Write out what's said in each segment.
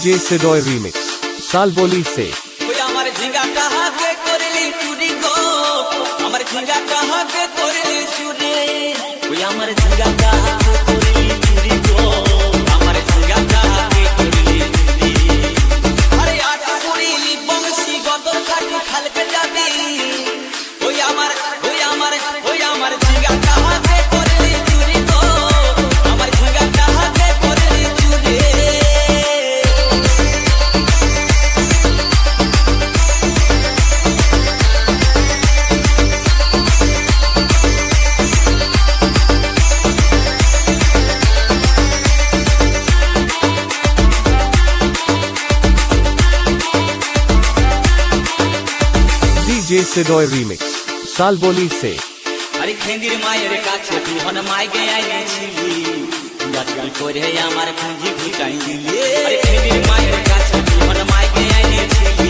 DJ सिडोय remix साल बोली से আমার ঝিঙ্গা কাহাকে করলি চুরি গো আমার ঝিঙ্গা কাহাকে করলি চুরি ওই আমার ঝিঙ্গা কাহাকে করলি চুরি গো আমার ঝিঙ্গা কাহাকে করলি চুরি আরে আটা করলি বংশী গত খাটি খালকে যাবি ওই আমার ঝিঙ্গা কাহাকে করলি চুরি গো আমার ঝিঙ্গা কাহাকে করলি চুরি डीजे सिडोय रीमिक्स साल बोली से আরে খেন্দির মায়ের কাছে তুহন মাইকে আইছিলি গাছগাল করে আমার পুঁজি ঘুটাই দিলি আরে খেন্দির মায়ের কাছে তুহন মাইকে আইছিলি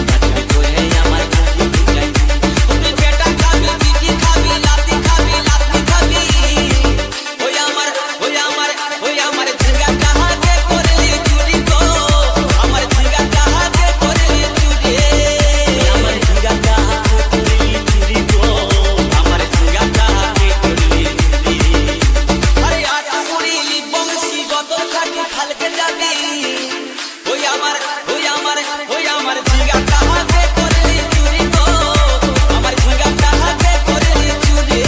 গাছগাল করে আমার পুঁজি ঘুটাই দিলি তুই বেটা খাবি বিটি খাবি লাতি খাবি ওই আমার ঝিঙ্গা কাহাকে করলি চুরি গো আমার ঝিঙ্গা কাহাকে করলি চুরি আমার ঝিঙ্গা কাহাকে করলি চুরি গো আমার ঝিঙ্গা কাহাকে করলি চুরি আরে আটা করলি বংশী গত খাটি খালকে যাবি ওই আমার ঝিঙ্গা কাহাকে করলি চুরি গো আমার ঝিঙ্গা কাহাকে করলি চুরি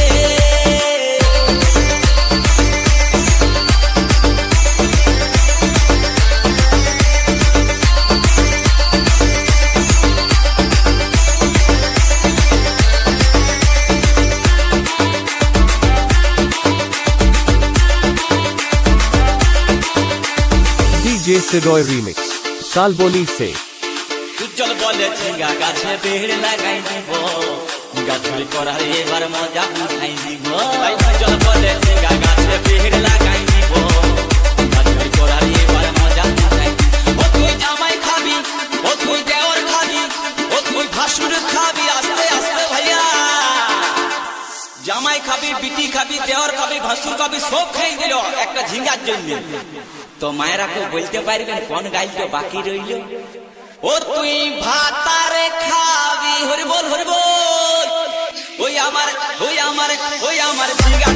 डीजे सिडोय रीमिक्स साल बोली से উজ্জ্বল বলে ঝিঙ্গা গাছে বেড় লাগাই দিব গাছুরি করার এবার মজা উঠাই দিব উজ্জ্বল বলে ঝিঙ্গা গাছে বেড় লাগাই দিব গাছুরি করার এবার মজা উঠাই দিব ও তুই জামাই খাবি ও তুই দেওর খাবি ও তুই ভাসুর খাবি আস্তে আস্তে ভাইয়া জামাই খাবি বিটি খাবি দেওর খাবি ভাসুর খাবি সব খেয়ে দিল একটা ঝিঙ্গার জন্য তো মায়েরা কেউ বলতে পারবেন কোন গাইল বাকি রইল ও তুই ভাতারে খাবি হরি বল ওই আমার ঝিঙ্গা